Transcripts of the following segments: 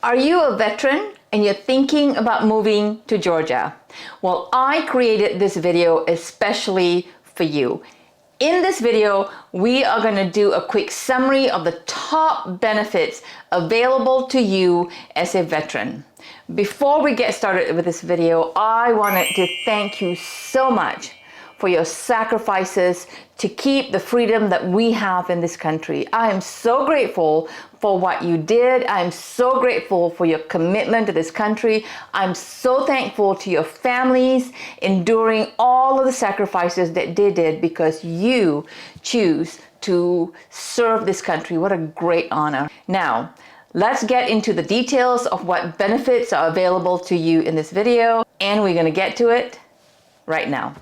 Are you a veteran and you're thinking about moving to Georgia? Well, I created this video especially for you. In this video, we are going to do a quick summary of the top benefits available to you as a veteran. Before we get started with this video, I wanted to thank you so much for your sacrifices to keep the freedom that we have in this country. I am so grateful for what you did. I'm so grateful for your commitment to this country. I'm so thankful to your families enduring all of the sacrifices that they did because you choose to serve this country. What a great honor. Now, let's get into the details of what benefits are available to you in this video, and we're gonna get to it right now.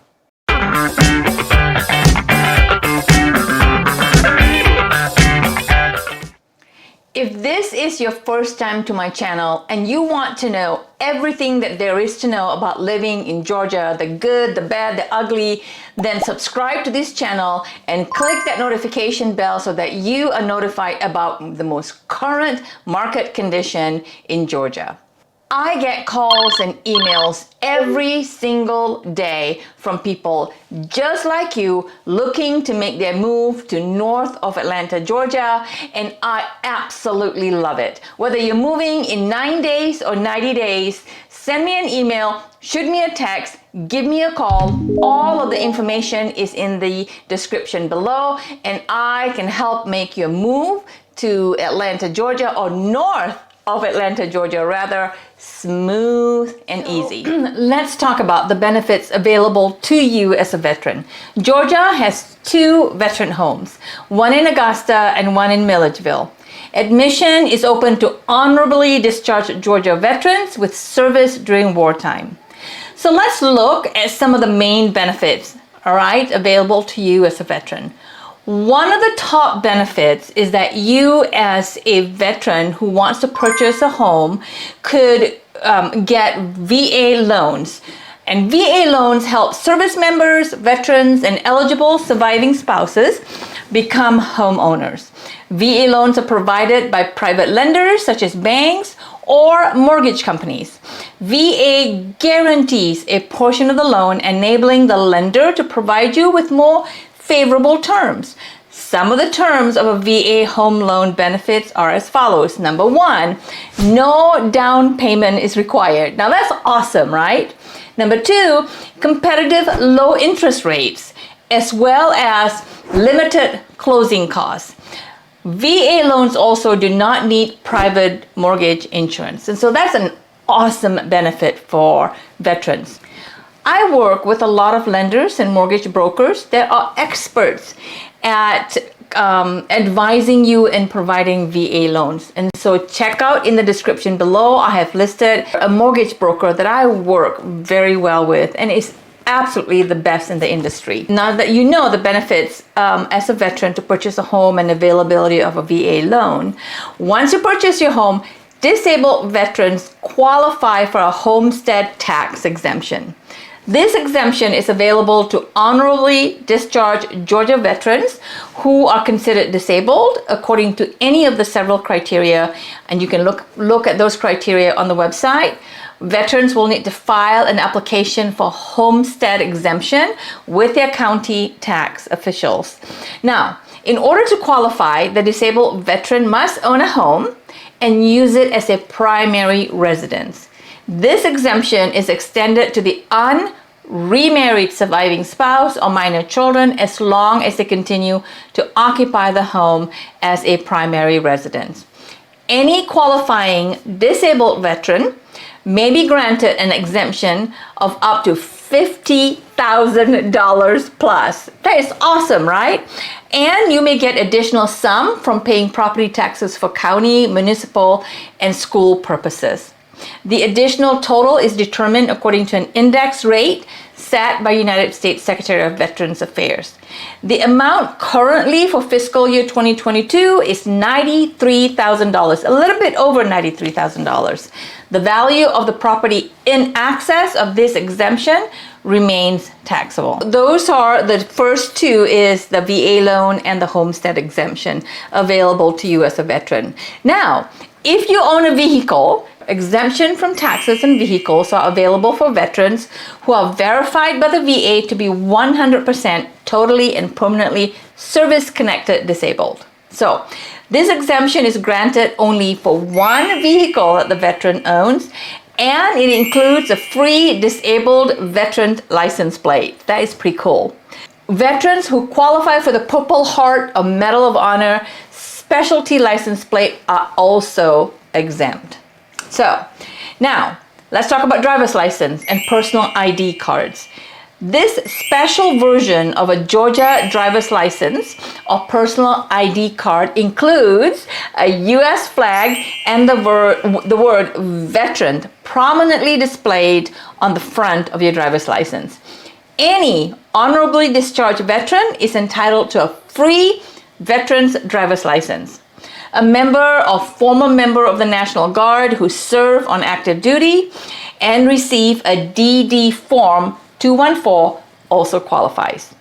If this is your first time to my channel and you want to know everything that there is to know about living in Georgia, the good, the bad, the ugly, then subscribe to this channel and click that notification bell so that you are notified about the most current market condition in Georgia. I get calls and emails every single day from people just like you looking to make their move to north of Atlanta, Georgia, and I absolutely love it. Whether you're moving in 9 days or 90 days, send me an email, shoot me a text, give me a call. All of the information is in the description below, and I can help make your move to Atlanta, Georgia, or north of Atlanta, Georgia, rather smooth and easy. Let's talk about the benefits available to you as a veteran. Georgia has 2 veteran homes, one in Augusta and one in Milledgeville. Admission is open to honorably discharged Georgia veterans with service during wartime. So let's look at some of the main benefits, all right, available to you as a veteran. One of the top benefits is that you as a veteran who wants to purchase a home could get VA loans. And VA loans help service members, veterans, and eligible surviving spouses become homeowners. VA loans are provided by private lenders such as banks or mortgage companies. VA guarantees a portion of the loan, enabling the lender to provide you with more favorable terms. Some of the terms of a VA home loan benefits are as follows. Number 1, no down payment is required. Now that's awesome, right? Number 2, competitive low interest rates, as well as limited closing costs. VA loans also do not need private mortgage insurance. And so that's an awesome benefit for veterans. I work with a lot of lenders and mortgage brokers that are experts at advising you and providing VA loans. And so check out in the description below, I have listed a mortgage broker that I work very well with and is absolutely the best in the industry. Now that you know the benefits as a veteran to purchase a home and availability of a VA loan, once you purchase your home, disabled veterans qualify for a homestead tax exemption. This exemption is available to honorably discharged Georgia veterans who are considered disabled according to any of the several criteria, and you can look at those criteria on the website. Veterans will need to file an application for homestead exemption with their county tax officials. Now, in order to qualify, the disabled veteran must own a home and use it as a primary residence. This exemption is extended to the unremarried surviving spouse or minor children as long as they continue to occupy the home as a primary residence. Any qualifying disabled veteran may be granted an exemption of up to $50,000 plus. That is awesome, right? And you may get additional sum from paying property taxes for county, municipal, and school purposes. The additional total is determined according to an index rate set by United States Secretary of Veterans Affairs. The amount currently for fiscal year 2022 is $93,000, a little bit over $93,000. The value of the property in excess of this exemption remains taxable. Those are the first 2 is the VA loan and the homestead exemption available to you as a veteran. Now, If you own a vehicle, exemption from taxes on vehicles are available for veterans who are verified by the VA to be 100% totally and permanently service-connected disabled. So, this exemption is granted only for one vehicle that the veteran owns, and it includes a free disabled veteran license plate. That is pretty cool. Veterans who qualify for the Purple Heart or Medal of Honor specialty license plate are also exempt. So, now let's talk about driver's license and personal ID cards. This special version of a Georgia driver's license or personal ID card includes a U.S. flag and the word veteran prominently displayed on the front of your driver's license. Any honorably discharged veteran is entitled to a free veteran's driver's license. A member or former member of the National Guard who serve on active duty and receive a DD Form 214 also qualifies.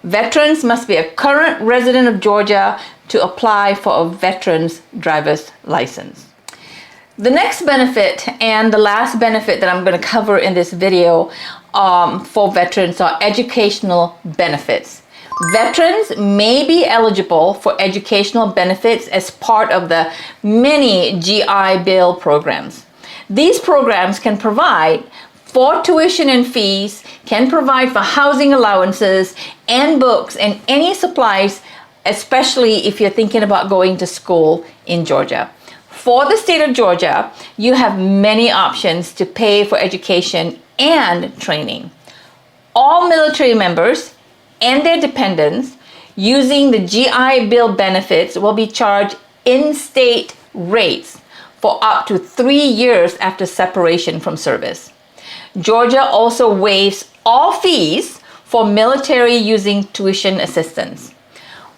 Veterans must be a current resident of Georgia to apply for a veteran's driver's license. The next benefit and the last benefit that I'm going to cover in this video for veterans are educational benefits. Veterans may be eligible for educational benefits as part of the many GI Bill programs. These programs can provide for tuition and fees, can provide for housing allowances and books and any supplies, especially if you're thinking about going to school in Georgia. For the state of Georgia, you have many options to pay for education and training. All military members and their dependents using the GI Bill benefits will be charged in-state rates for up to 3 years after separation from service. Georgia also waives all fees for military using tuition assistance.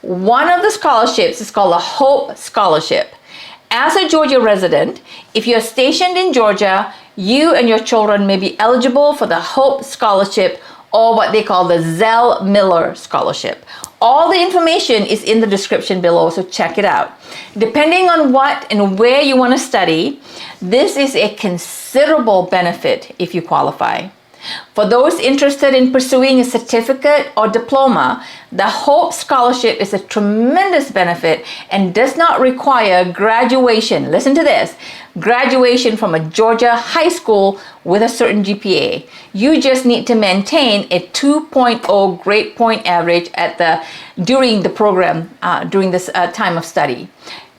One of the scholarships is called a Hope Scholarship. As a Georgia resident, if you're stationed in Georgia, you and your children may be eligible for the Hope Scholarship or what they call the Zell Miller Scholarship. All the information is in the description below, so check it out. Depending on what and where you want to study, this is a considerable benefit if you qualify. For those interested in pursuing a certificate or diploma, the Hope Scholarship is a tremendous benefit and does not require graduation. Listen to this. Graduation from a Georgia high school with a certain GPA. You just need to maintain a 2.0 grade point average during the program, during this time of study.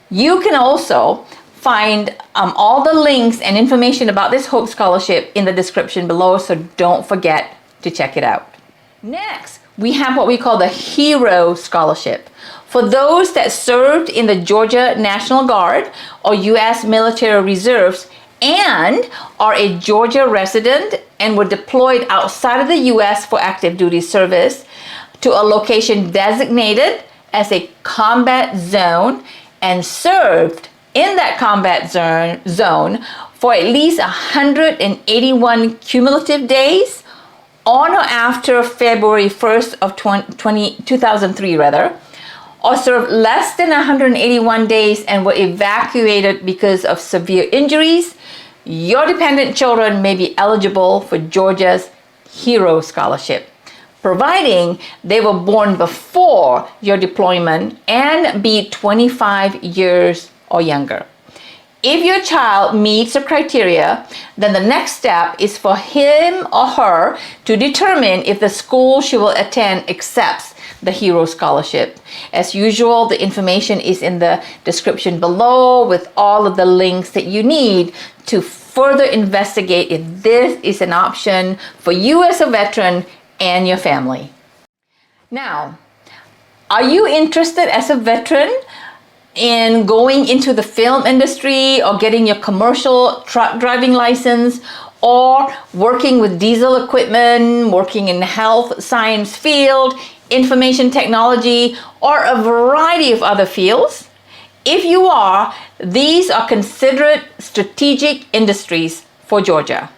You can also find all the links and information about this Hope Scholarship in the description below, so don't forget to check it out. Next, we have what we call the Hero Scholarship. For those that served in the Georgia National Guard or U.S. Military Reserves and are a Georgia resident and were deployed outside of the U.S. for active duty service to a location designated as a combat zone and served in that combat zone for at least 181 cumulative days on or after February 1st of 2003 or served less than 181 days and were evacuated because of severe injuries, your dependent children may be eligible for Georgia's Hero Scholarship, providing they were born before your deployment and be 25 years or younger. If your child meets the criteria, then the next step is for him or her to determine if the school she will attend accepts the Hero Scholarship. As usual, the information is in the description below with all of the links that you need to further investigate if this is an option for you as a veteran and your family. Now, are you interested as a veteran in going into the film industry or getting your commercial truck driving license or working with diesel equipment, working in the health science field, information technology, or a variety of other fields? If you are, these are considered strategic industries for Georgia.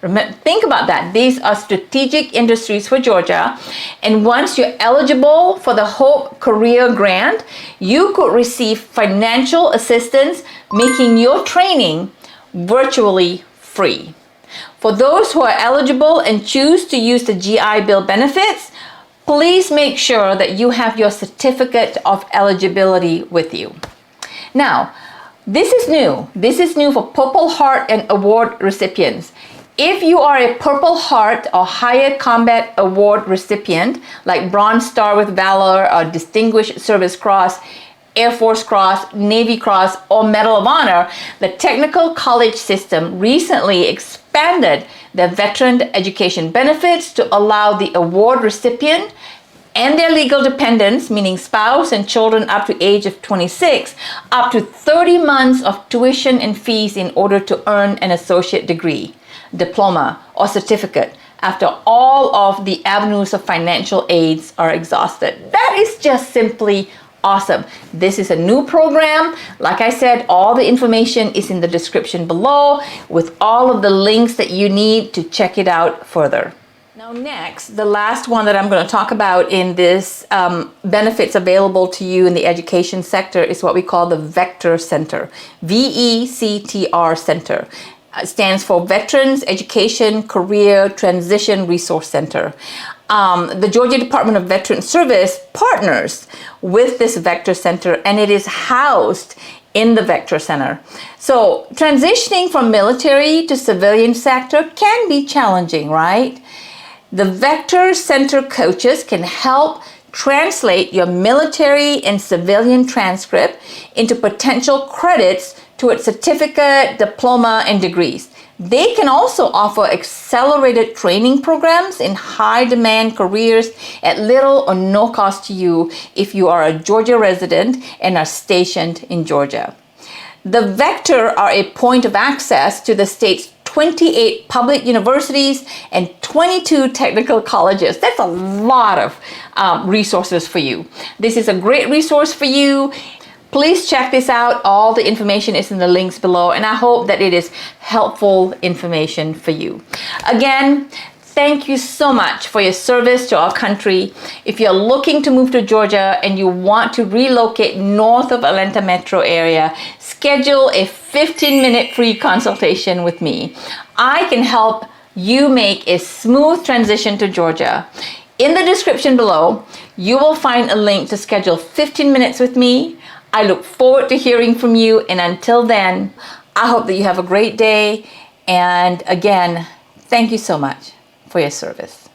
Think about that. These are strategic industries for Georgia. And once you're eligible for the Hope Career Grant, you could receive financial assistance, making your training virtually free. For those who are eligible and choose to use the GI Bill benefits, please make sure that you have your certificate of eligibility with you. Now, this is new. This is new for Purple Heart and Award recipients. If you are a Purple Heart or Higher Combat Award recipient, like Bronze Star with Valor or Distinguished Service Cross, Air Force Cross, Navy Cross, or Medal of Honor, the Technical College System recently expanded the veteran education benefits to allow the award recipient and their legal dependents, meaning spouse and children up to age of 26, up to 30 months of tuition and fees in order to earn an associate degree, diploma, or certificate after all of the avenues of financial aids are exhausted. That is just simply awesome. This is a new program. Like I said, all the information is in the description below with all of the links that you need to check it out further. Now next, the last one that I'm going to talk about in this benefits available to you in the education sector is what we call the VECTR Center. VECTR Center. Stands for Veterans Education Career Transition Resource Center. The Georgia Department of Veterans Service partners with this VECTR Center, and it is housed in the VECTR Center. So transitioning from military to civilian sector can be challenging, right? The VECTR Center coaches can help translate your military and civilian transcript into potential credits towards certificate, diploma, and degrees. They can also offer accelerated training programs in high demand careers at little or no cost to you if you are a Georgia resident and are stationed in Georgia. The VECTR are a point of access to the state's 28 public universities and 22 technical colleges. That's a lot of resources for you. This is a great resource for you. Please check this out. All the information is in the links below, and I hope that it is helpful information for you. Again, thank you so much for your service to our country. If you're looking to move to Georgia and you want to relocate north of Atlanta metro area, schedule a 15-minute free consultation with me. I can help you make a smooth transition to Georgia. In the description below, you will find a link to schedule 15 minutes with me. I look forward to hearing from you, and until then, I hope that you have a great day. And again, thank you so much for your service.